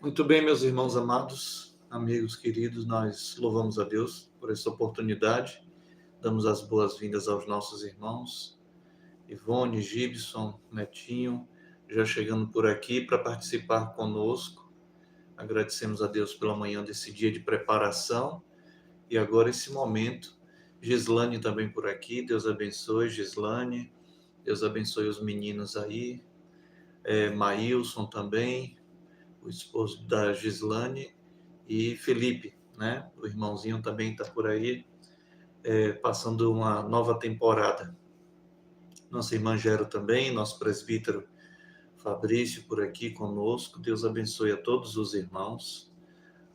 Muito bem, meus irmãos amados, amigos queridos, nós louvamos a Deus por essa oportunidade, damos as boas-vindas aos nossos irmãos, Ivone, Gibson, Netinho, já chegando por aqui para participar conosco. Agradecemos a Deus pela manhã desse dia de preparação e agora esse momento. Gislane também por aqui, Deus abençoe, Gislane, Deus abençoe os meninos aí, Maílson também, o esposo da Gislane, e Felipe, né? O irmãozinho também está por aí, passando uma nova temporada. Nossa irmã Gero também, nosso presbítero Fabrício por aqui conosco. Deus abençoe a todos os irmãos.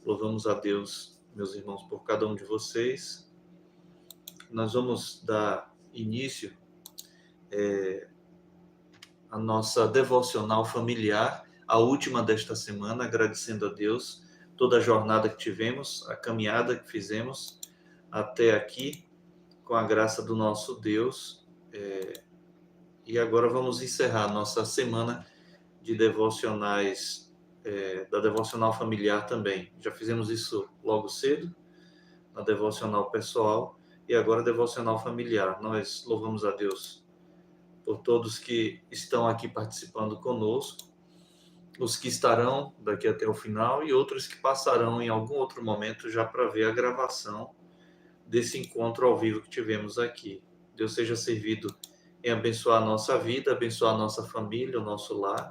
Louvamos a Deus, meus irmãos, por cada um de vocês. Nós vamos dar início à nossa devocional familiar, a última desta semana, agradecendo a Deus toda a jornada que tivemos, a caminhada que fizemos até aqui, com a graça do nosso Deus. E agora vamos encerrar a nossa semana de devocionais, da devocional familiar também. Já fizemos isso logo cedo, na devocional pessoal, e agora devocional familiar. Nós louvamos a Deus por todos que estão aqui participando conosco, os que estarão daqui até o final e outros que passarão em algum outro momento já para ver a gravação desse encontro ao vivo que tivemos aqui. Deus seja servido em abençoar a nossa vida, abençoar a nossa família, o nosso lar.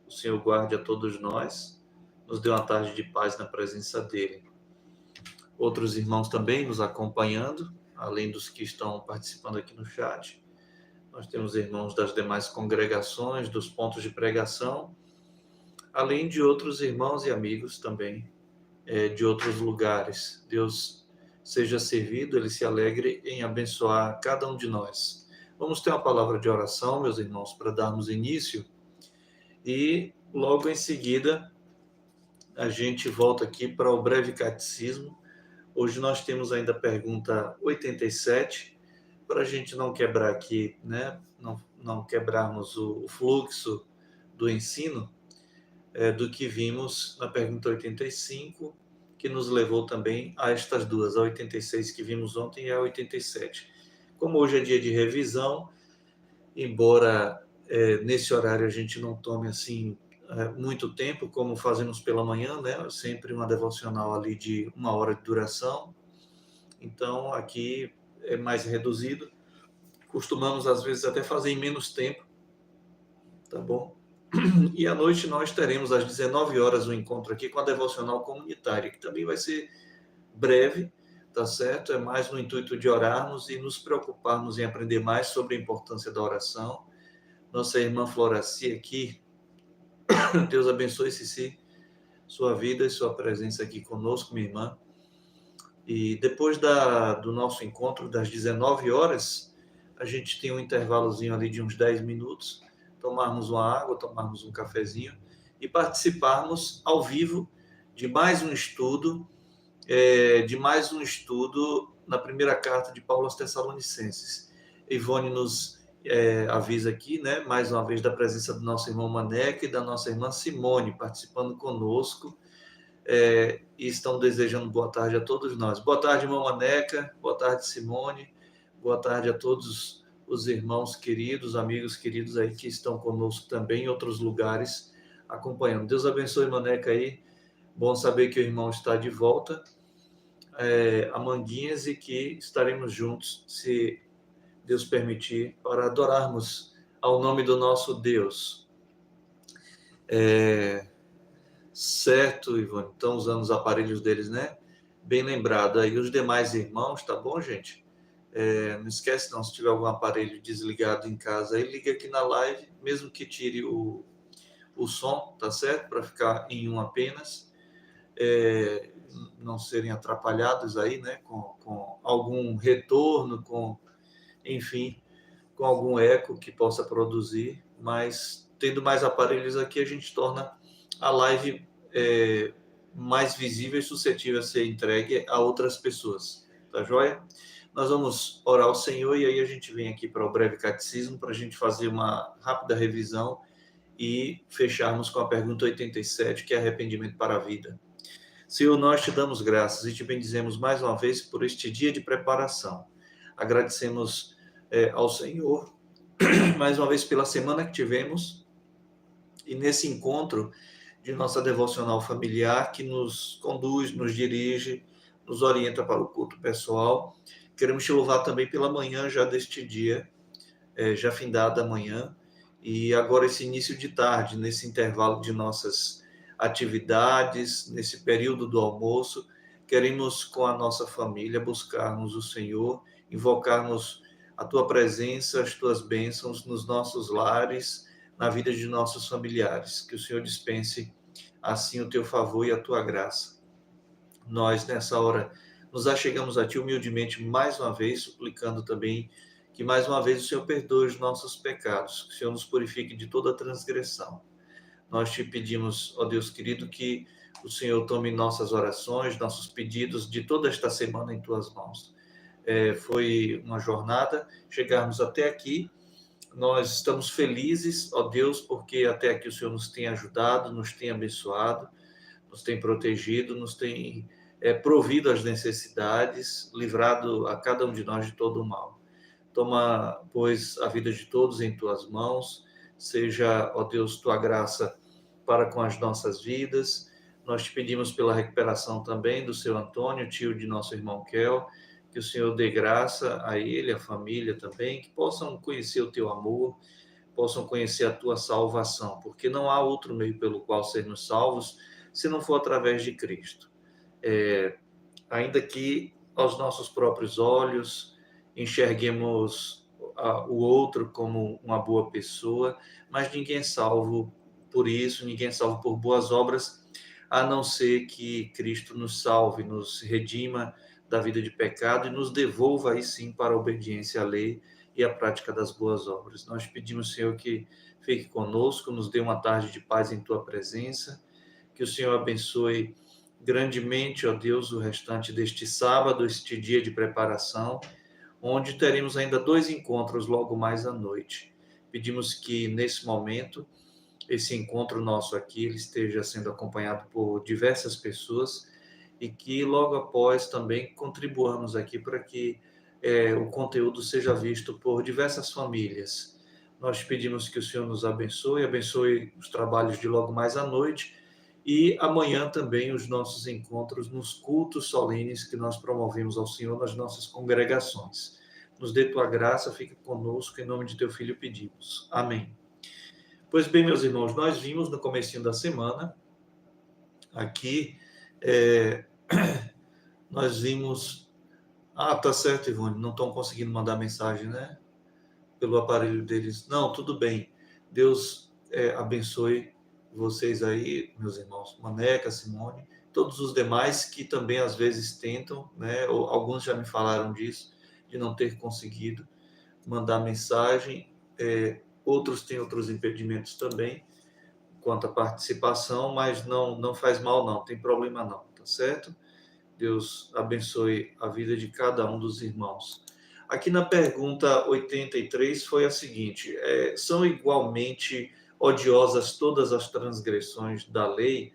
O Senhor guarde a todos nós, nos dê uma tarde de paz na presença dEle. Outros irmãos também nos acompanhando, além dos que estão participando aqui no chat. Nós temos irmãos das demais congregações, dos pontos de pregação, além de outros irmãos e amigos também, de outros lugares. Deus seja servido, Ele se alegre em abençoar cada um de nós. Vamos ter uma palavra de oração, meus irmãos, para darmos início. E logo em seguida, a gente volta aqui para o breve catecismo. Hoje nós temos ainda a pergunta 87, para a gente não quebrar aqui, né? Não quebrarmos o fluxo do ensino, do que vimos na pergunta 85, que nos levou também a estas duas, a 86 que vimos ontem e a 87. Como hoje é dia de revisão, embora nesse horário a gente não tome assim muito tempo, como fazemos pela manhã, né? Sempre uma devocional ali de 1 hora de duração. Então, aqui é mais reduzido. Costumamos, às vezes, até fazer em menos tempo, tá bom? E à noite nós teremos, às 19 horas, um encontro aqui com a devocional comunitária, que também vai ser breve, tá certo? É mais no intuito de orarmos e nos preocuparmos em aprender mais sobre a importância da oração. Nossa irmã Floraci aqui, Deus abençoe, Cici, sua vida e sua presença aqui conosco, minha irmã. E depois do nosso encontro, das 19 horas, a gente tem um intervalozinho ali de uns 10 minutos, tomarmos uma água, tomarmos um cafezinho e participarmos ao vivo de mais um estudo, na primeira carta de Paulo aos Tessalonicenses. Ivone nos avisa aqui, né, mais uma vez, da presença do nosso irmão Maneca e da nossa irmã Simone participando conosco, e estão desejando boa tarde a todos nós. Boa tarde, irmão Maneca, boa tarde, Simone, boa tarde a todos os irmãos queridos, amigos queridos aí que estão conosco também em outros lugares acompanhando. Deus abençoe, Maneca, aí. Bom saber que o irmão está de volta, Amandinhas, e que estaremos juntos, se Deus permitir, para adorarmos ao nome do nosso Deus. Certo, Ivone, estão usando os aparelhos deles, né? Bem lembrado. Aí os demais irmãos, tá bom, gente? Não esquece não, se tiver algum aparelho desligado em casa, aí liga aqui na live, mesmo que tire o som, tá certo? Para ficar em um apenas. Não serem atrapalhados aí, né? Com algum retorno, enfim, com algum eco que possa produzir, mas tendo mais aparelhos aqui, a gente torna a live mais visível e suscetível a ser entregue a outras pessoas. Tá joia? Nós vamos orar ao Senhor e aí a gente vem aqui para o breve catecismo para a gente fazer uma rápida revisão e fecharmos com a pergunta 87, que é arrependimento para a vida. Senhor, nós te damos graças e te bendizemos mais uma vez por este dia de preparação. Agradecemos ao Senhor mais uma vez pela semana que tivemos e nesse encontro de nossa devocional familiar que nos conduz, nos dirige, nos orienta para o culto pessoal. Queremos te louvar também pela manhã já deste dia, já findada a manhã, e agora esse início de tarde, nesse intervalo de nossas atividades, nesse período do almoço, queremos com a nossa família buscarmos o Senhor, invocarmos a tua presença, as tuas bênçãos nos nossos lares, na vida de nossos familiares. Que o Senhor dispense assim o teu favor e a tua graça. Nós, nessa hora, nos achegamos a ti humildemente mais uma vez, suplicando também que mais uma vez o Senhor perdoe os nossos pecados, que o Senhor nos purifique de toda transgressão. Nós te pedimos, ó Deus querido, que o Senhor tome nossas orações, nossos pedidos de toda esta semana em tuas mãos. Foi uma jornada, chegarmos até aqui. Nós estamos felizes, ó Deus, porque até aqui o Senhor nos tem ajudado, nos tem abençoado, nos tem protegido, nos tem provido as necessidades, livrado a cada um de nós de todo o mal. Toma, pois, a vida de todos em tuas mãos, seja, ó Deus, tua graça para com as nossas vidas. Nós te pedimos pela recuperação também do seu Antônio, tio de nosso irmão Kel, que o Senhor dê graça a ele, a família também, que possam conhecer o teu amor, possam conhecer a tua salvação, porque não há outro meio pelo qual sermos salvos se não for através de Cristo. Ainda que aos nossos próprios olhos enxerguemos o outro como uma boa pessoa, mas ninguém é salvo por isso, ninguém é salvo por boas obras, a não ser que Cristo nos salve, nos redima da vida de pecado e nos devolva aí sim para a obediência à lei e a prática das boas obras. Nós pedimos, Senhor, que fique conosco, nos dê uma tarde de paz em tua presença, que o Senhor abençoe grandemente, ó Deus, o restante deste sábado, este dia de preparação, onde teremos ainda 2 encontros logo mais à noite. Pedimos que, nesse momento, esse encontro nosso aqui ele esteja sendo acompanhado por diversas pessoas e que, logo após, também contribuamos aqui para que o conteúdo seja visto por diversas famílias. Nós pedimos que o Senhor nos abençoe, abençoe os trabalhos de logo mais à noite, e amanhã também os nossos encontros nos cultos solenes que nós promovemos ao Senhor nas nossas congregações. Nos dê tua graça, fique conosco, em nome de teu Filho pedimos. Amém. Pois bem, meus irmãos, nós vimos no comecinho da semana, aqui, nós vimos... tá certo, Ivone, não estão conseguindo mandar mensagem, né? Pelo aparelho deles. Não, tudo bem. Deus abençoe vocês aí, meus irmãos, Maneca, Simone, todos os demais que também às vezes tentam, né? Alguns já me falaram disso, de não ter conseguido mandar mensagem, outros têm outros impedimentos também, quanto à participação, mas não faz mal não, tem problema não, tá certo? Deus abençoe a vida de cada um dos irmãos. Aqui na pergunta 83 foi a seguinte: são igualmente odiosas todas as transgressões da lei?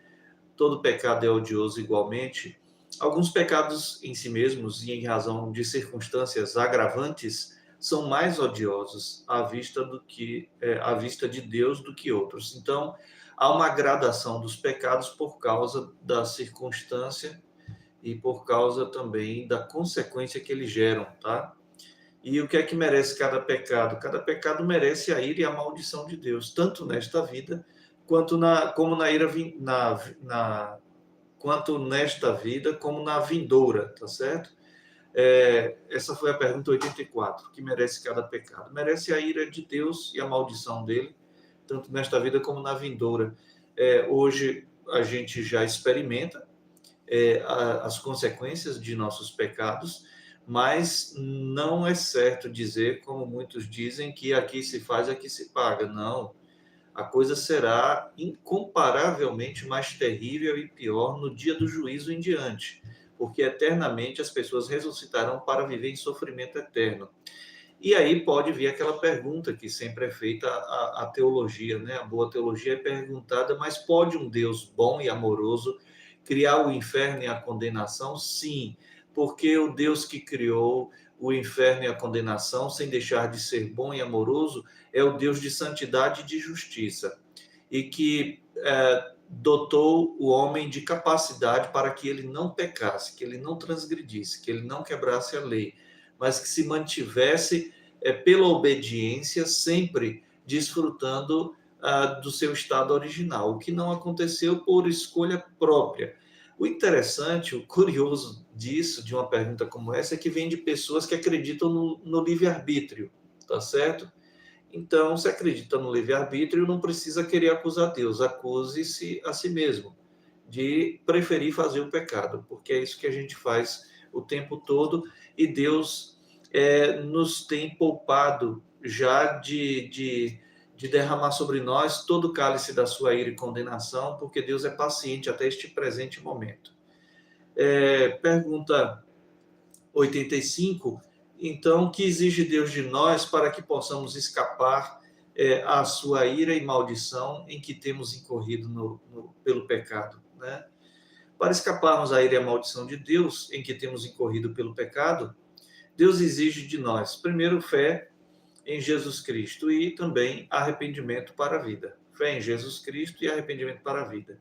Todo pecado é odioso igualmente? Alguns pecados em si mesmos e em razão de circunstâncias agravantes são mais odiosos à vista de Deus do que outros. Então, há uma gradação dos pecados por causa da circunstância e por causa também da consequência que eles geram, tá? E o que é que merece cada pecado? Cada pecado merece a ira e a maldição de Deus, tanto nesta vida quanto quanto nesta vida, como na vindoura, tá certo? Essa foi a pergunta 84, que merece cada pecado. Merece a ira de Deus e a maldição dele, tanto nesta vida como na vindoura. Hoje a gente já experimenta as consequências de nossos pecados, mas não é certo dizer, como muitos dizem, que aqui se faz, aqui se paga. Não. A coisa será incomparavelmente mais terrível e pior no dia do juízo em diante, porque eternamente as pessoas ressuscitarão para viver em sofrimento eterno. E aí pode vir aquela pergunta que sempre é feita à teologia, né? A boa teologia é perguntada, mas pode um Deus bom e amoroso criar o inferno e a condenação? Sim, porque o Deus que criou o inferno e a condenação, sem deixar de ser bom e amoroso, é o Deus de santidade e de justiça, e que dotou o homem de capacidade para que ele não pecasse, que ele não transgredisse, que ele não quebrasse a lei, mas que se mantivesse pela obediência, sempre desfrutando do seu estado original, o que não aconteceu por escolha própria. O interessante, o curioso disso, de uma pergunta como essa, é que vem de pessoas que acreditam no livre-arbítrio, tá certo? Então, se acredita no livre-arbítrio, não precisa querer acusar Deus, acuse-se a si mesmo, de preferir fazer o pecado, porque é isso que a gente faz o tempo todo, e Deus nos tem poupado já de derramar sobre nós todo o cálice da sua ira e condenação, porque Deus é paciente até este presente momento. Pergunta 85. Então, o que exige Deus de nós para que possamos escapar à sua ira e maldição em que temos incorrido pelo pecado, né? Para escaparmos à ira e à maldição de Deus em que temos incorrido pelo pecado, Deus exige de nós, primeiro, fé em Jesus Cristo e também arrependimento para a vida. Fé em Jesus Cristo e arrependimento para a vida,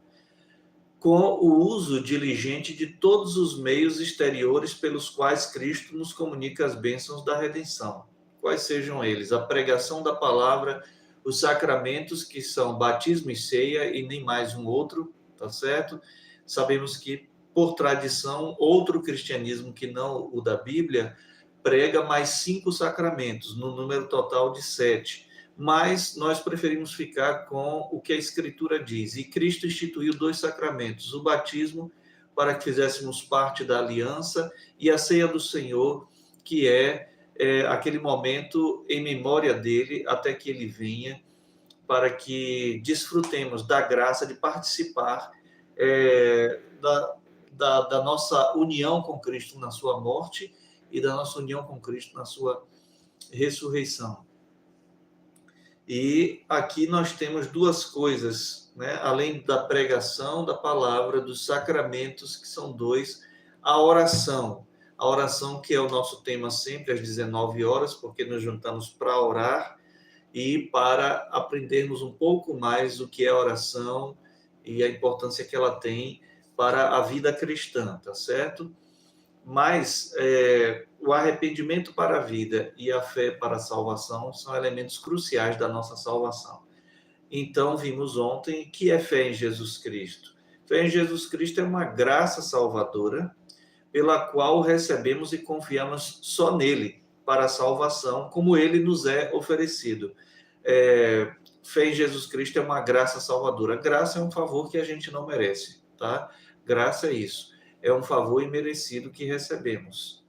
com o uso diligente de todos os meios exteriores pelos quais Cristo nos comunica as bênçãos da redenção. Quais sejam eles? A pregação da palavra, os sacramentos, que são batismo e ceia, e nem mais um outro, tá certo? Sabemos que, por tradição, outro cristianismo que não o da Bíblia prega mais 5 sacramentos, no número total de 7. Mas nós preferimos ficar com o que a Escritura diz. E Cristo instituiu 2 sacramentos, o batismo, para que fizéssemos parte da aliança, e a ceia do Senhor, que é aquele momento em memória dele, até que ele venha, para que desfrutemos da graça de participar da nossa união com Cristo na sua morte e da nossa união com Cristo na sua ressurreição. E aqui nós temos 2 coisas, né? Além da pregação da palavra, dos sacramentos, que são 2, a oração que é o nosso tema sempre às 19 horas, porque nos juntamos para orar e para aprendermos um pouco mais o que é oração e a importância que ela tem para a vida cristã, tá certo? Mas o arrependimento para a vida e a fé para a salvação são elementos cruciais da nossa salvação. Então, vimos ontem que é fé em Jesus Cristo. Fé em Jesus Cristo é uma graça salvadora pela qual recebemos e confiamos só nele para a salvação, como ele nos é oferecido. Fé em Jesus Cristo é uma graça salvadora. Graça é um favor que a gente não merece, tá? Graça é isso. É um favor imerecido que recebemos.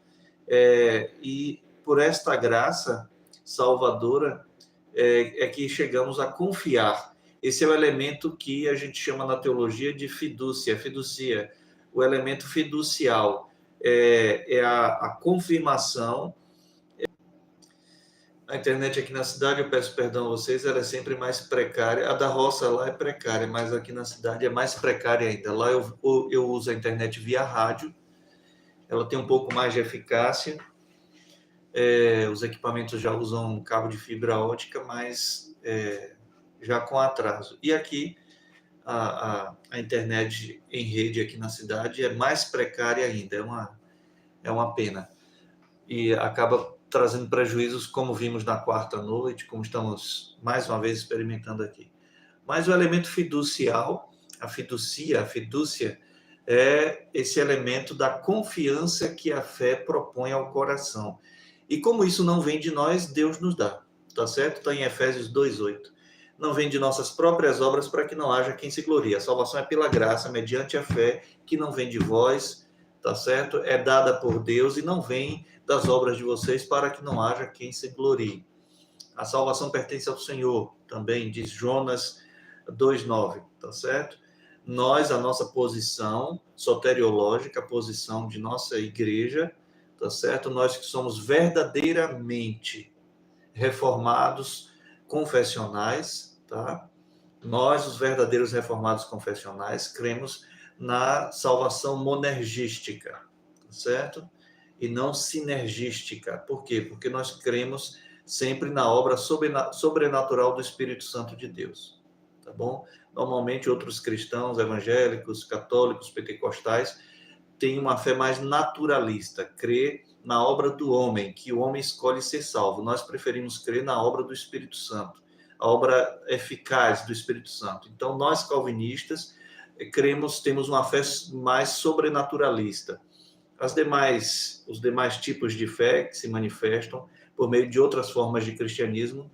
E por esta graça salvadora é que chegamos a confiar. Esse é o elemento que a gente chama na teologia de fiducia, o elemento fiducial. É a confirmação. A internet aqui na cidade, eu peço perdão a vocês, ela é sempre mais precária. A da roça lá é precária, mas aqui na cidade é mais precária ainda. Lá eu uso a internet via rádio, ela tem um pouco mais de eficácia. Os equipamentos já usam cabo de fibra ótica, mas já com atraso. E aqui a internet em rede aqui na cidade é mais precária ainda, é uma pena. E acaba trazendo prejuízos, como vimos na quarta noite, como estamos mais uma vez experimentando aqui. Mas o elemento fiducial, a fidúcia, é esse elemento da confiança que a fé propõe ao coração. E como isso não vem de nós, Deus nos dá, tá certo? Está em Efésios 2:8. Não vem de nossas próprias obras para que não haja quem se glorie. A salvação é pela graça, mediante a fé, que não vem de vós, tá certo? É dada por Deus e não vem das obras de vocês para que não haja quem se glorie. A salvação pertence ao Senhor, também diz Jonas 2:9, tá certo? Nós, a nossa posição soteriológica, a posição de nossa igreja, tá certo? Nós que somos verdadeiramente reformados confessionais, tá? Nós, os verdadeiros reformados confessionais, cremos na salvação monergística, tá certo? E não sinergística. Por quê? Porque nós cremos sempre na obra sobrenatural do Espírito Santo de Deus, tá bom? Normalmente, outros cristãos evangélicos, católicos, pentecostais, têm uma fé mais naturalista, crê na obra do homem, que o homem escolhe ser salvo. Nós preferimos crer na obra do Espírito Santo, a obra eficaz do Espírito Santo. Então, nós calvinistas temos uma fé mais sobrenaturalista. Os demais tipos de fé que se manifestam por meio de outras formas de cristianismo,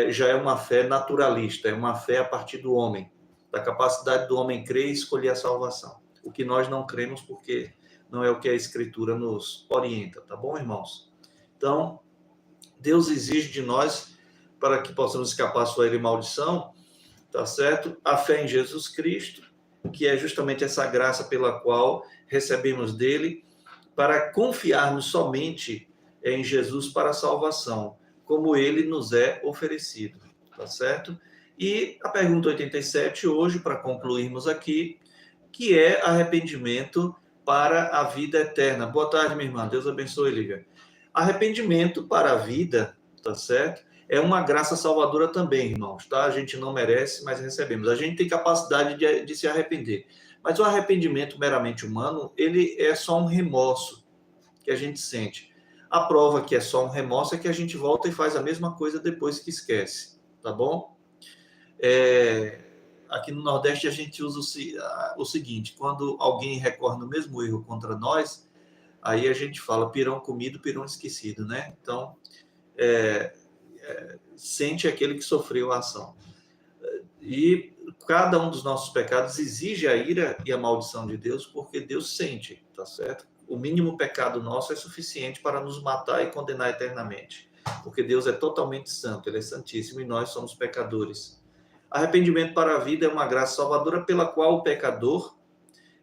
já é uma fé naturalista, é uma fé a partir do homem, da capacidade do homem crer e escolher a salvação. O que nós não cremos porque não é o que a Escritura nos orienta, tá bom, irmãos? Então, Deus exige de nós, para que possamos escapar da sua ira e maldição, tá certo? A fé em Jesus Cristo, que é justamente essa graça pela qual recebemos dele, para confiarmos somente em Jesus para a salvação, como ele nos é oferecido, tá certo? E a pergunta 87 hoje, para concluirmos aqui, que é arrependimento para a vida eterna. Boa tarde, minha irmã. Deus abençoe, Lívia. Arrependimento para a vida, tá certo? É uma graça salvadora também, irmãos, tá? A gente não merece, mas recebemos. A gente tem capacidade de se arrepender. Mas o arrependimento meramente humano, ele é só um remorso que a gente sente. A prova que é só um remorso é que a gente volta e faz a mesma coisa depois que esquece, tá bom? Aqui no Nordeste a gente usa o seguinte: quando alguém recorre no mesmo erro contra nós, aí a gente fala pirão comido, pirão esquecido, né? Então, sente aquele que sofreu a ação. E cada um dos nossos pecados exige a ira e a maldição de Deus, porque Deus sente, tá certo? O mínimo pecado nosso é suficiente para nos matar e condenar eternamente, porque Deus é totalmente santo, ele é santíssimo e nós somos pecadores. Arrependimento para a vida é uma graça salvadora pela qual o pecador,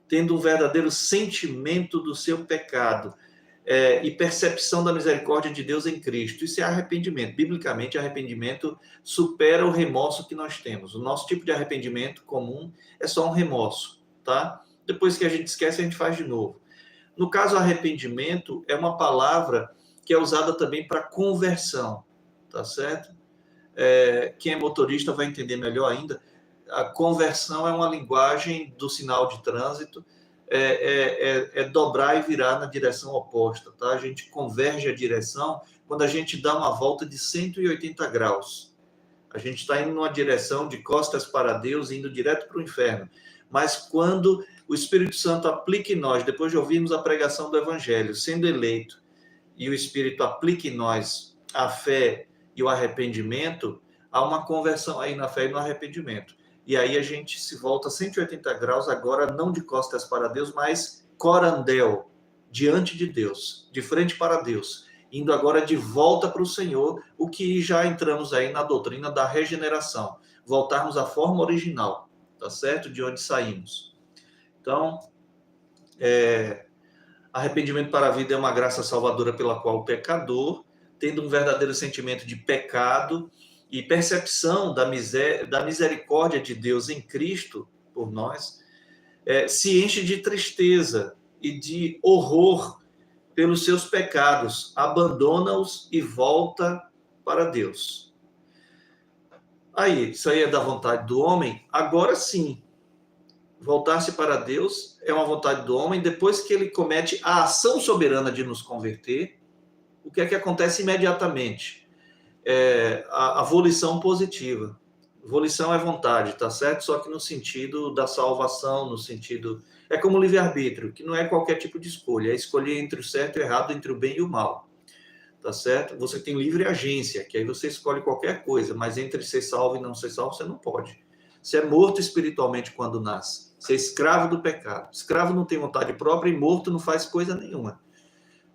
tendo um verdadeiro sentimento do seu pecado e percepção da misericórdia de Deus em Cristo, isso é arrependimento. Biblicamente, arrependimento supera o remorso que nós temos. O nosso tipo de arrependimento comum é só um remorso, tá? Depois que a gente esquece, a gente faz de novo. No caso, arrependimento é uma palavra que é usada também para conversão, tá certo? Quem é motorista vai entender melhor ainda. A conversão é uma linguagem do sinal de trânsito, dobrar e virar na direção oposta, tá? A gente converge a direção quando a gente dá uma volta de 180 graus. A gente está indo numa direção de costas para Deus, indo direto para o inferno. Mas quando o Espírito Santo aplica em nós, depois de ouvirmos a pregação do Evangelho, sendo eleito, e o Espírito aplica em nós a fé e o arrependimento, há uma conversão aí na fé e no arrependimento. E aí a gente se volta 180 graus, agora não de costas para Deus, mas corandel, diante de Deus, de frente para Deus, indo agora de volta para o Senhor, o que já entramos aí na doutrina da regeneração, voltarmos à forma original, tá certo? De onde saímos. Então, arrependimento para a vida é uma graça salvadora pela qual o pecador, tendo um verdadeiro sentimento de pecado e percepção da misericórdia de Deus em Cristo por nós, se enche de tristeza e de horror pelos seus pecados, abandona-os e volta para Deus. Isso aí é da vontade do homem? Agora sim, voltar-se para Deus é uma vontade do homem. Depois que ele comete a ação soberana de nos converter, o que é que acontece imediatamente? A volição positiva. Volição é vontade, tá certo? Só que no sentido da salvação, no sentido... É como o livre-arbítrio, que não é qualquer tipo de escolha, é escolher entre o certo e o errado, entre o bem e o mal, tá certo? Você tem livre agência, que aí você escolhe qualquer coisa, mas entre ser salvo e não ser salvo, você não pode. Você é morto espiritualmente quando nasce. Você é escravo do pecado. Escravo não tem vontade própria e morto não faz coisa nenhuma,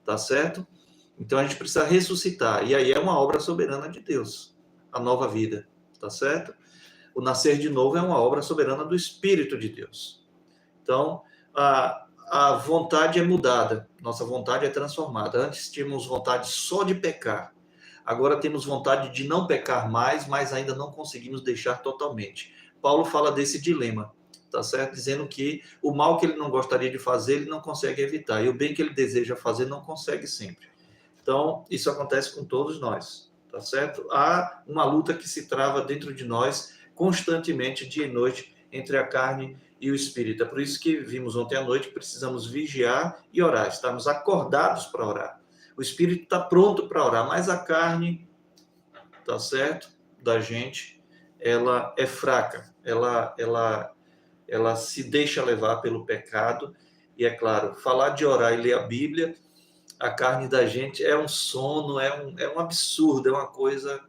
tá certo? Então a gente precisa ressuscitar. E aí é uma obra soberana de Deus, a nova vida, tá certo? O nascer de novo é uma obra soberana do Espírito de Deus. Então, a vontade é mudada, nossa vontade é transformada. Antes tínhamos vontade só de pecar, agora temos vontade de não pecar mais, mas ainda não conseguimos deixar totalmente. Paulo fala desse dilema, tá certo? Dizendo que o mal que ele não gostaria de fazer, ele não consegue evitar, e o bem que ele deseja fazer, não consegue sempre. Então, isso acontece com todos nós, tá certo? Há uma luta que se trava dentro de nós constantemente, dia e noite, entre a carne e o espírito. É por isso que vimos ontem à noite que precisamos vigiar e orar, estarmos acordados para orar. O espírito está pronto para orar, mas a carne, tá certo? Da gente, ela é fraca, ela se deixa levar pelo pecado. E é claro, falar de orar e ler a Bíblia, a carne da gente é um sono, é um absurdo, é uma coisa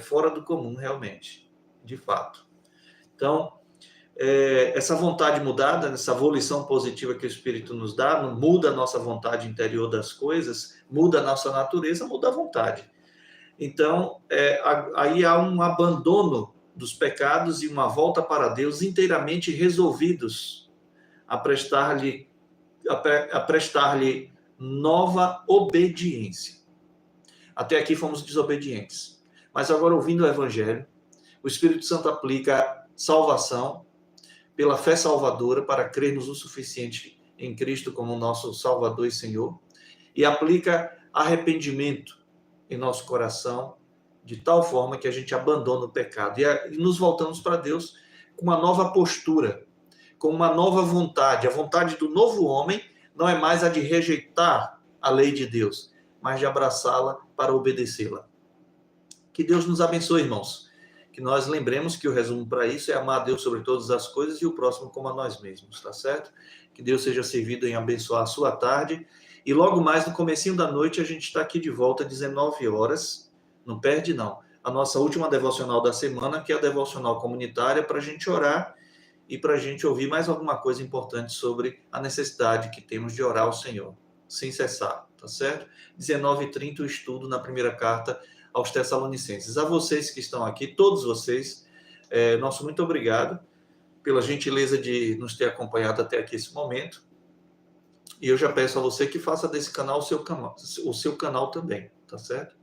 fora do comum, realmente, de fato. Então, essa vontade mudada, essa volição positiva que o Espírito nos dá, não muda a nossa vontade interior das coisas, muda a nossa natureza, muda a vontade. Então, aí há um abandono dos pecados e uma volta para Deus inteiramente resolvidos a prestar-lhe nova obediência. Até aqui fomos desobedientes. Mas agora, ouvindo o Evangelho, o Espírito Santo aplica salvação pela fé salvadora para crermos o suficiente em Cristo como nosso Salvador e Senhor, e aplica arrependimento em nosso coração, de tal forma que a gente abandona o pecado e nos voltamos para Deus com uma nova postura, com uma nova vontade. A vontade do novo homem não é mais a de rejeitar a lei de Deus, mas de abraçá-la para obedecê-la. Que Deus nos abençoe, irmãos. Que nós lembremos que o resumo para isso é amar a Deus sobre todas as coisas e o próximo como a nós mesmos, tá certo? Que Deus seja servido em abençoar a sua tarde. E logo mais, no comecinho da noite, a gente está aqui de volta às 19 horas. Não perde, não. A nossa última devocional da semana, que é a devocional comunitária, para a gente orar e para a gente ouvir mais alguma coisa importante sobre a necessidade que temos de orar ao Senhor, sem cessar, tá certo? 19h30, o estudo na primeira carta aos Tessalonicenses. A vocês que estão aqui, todos vocês, nosso muito obrigado pela gentileza de nos ter acompanhado até aqui esse momento. E eu já peço a você que faça desse canal o seu canal também, tá certo?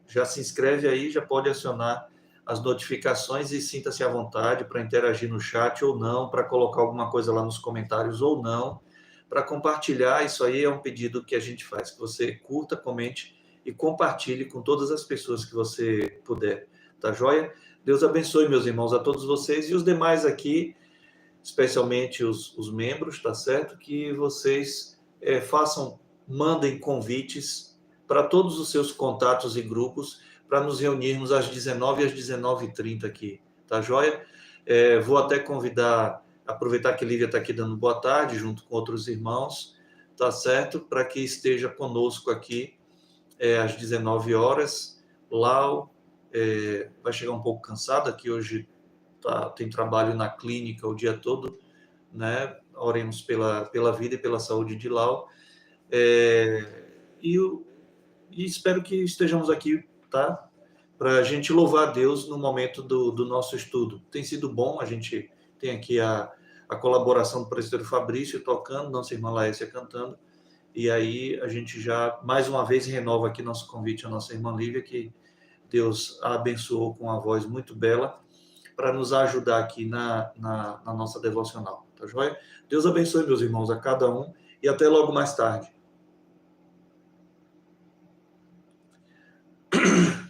Já se inscreve aí, já pode acionar as notificações e sinta-se à vontade para interagir no chat ou não, para colocar alguma coisa lá nos comentários ou não, para compartilhar. Isso aí é um pedido que a gente faz, que você curta, comente e compartilhe com todas as pessoas que você puder, tá joia? Deus abençoe, meus irmãos, a todos vocês e os demais aqui, especialmente os membros, tá certo? Que vocês mandem convites para todos os seus contatos e grupos para nos reunirmos às 19 e às 19h30 aqui, tá joia? Vou até aproveitar que Lívia está aqui dando boa tarde, junto com outros irmãos, tá certo? Para que esteja conosco aqui às 19 horas. Lau vai chegar um pouco cansado aqui hoje, tem trabalho na clínica o dia todo, né? Oremos pela vida e pela saúde de Lau. E espero que estejamos aqui, tá? Para a gente louvar a Deus no momento do nosso estudo. Tem sido bom, a gente tem aqui a colaboração do presbítero Fabrício tocando, nossa irmã Laécia cantando, e aí a gente já, mais uma vez, renova aqui nosso convite à nossa irmã Lívia, que Deus a abençoou com uma voz muito bela, para nos ajudar aqui na nossa devocional, tá joia? Deus abençoe, meus irmãos, a cada um, e até logo mais tarde.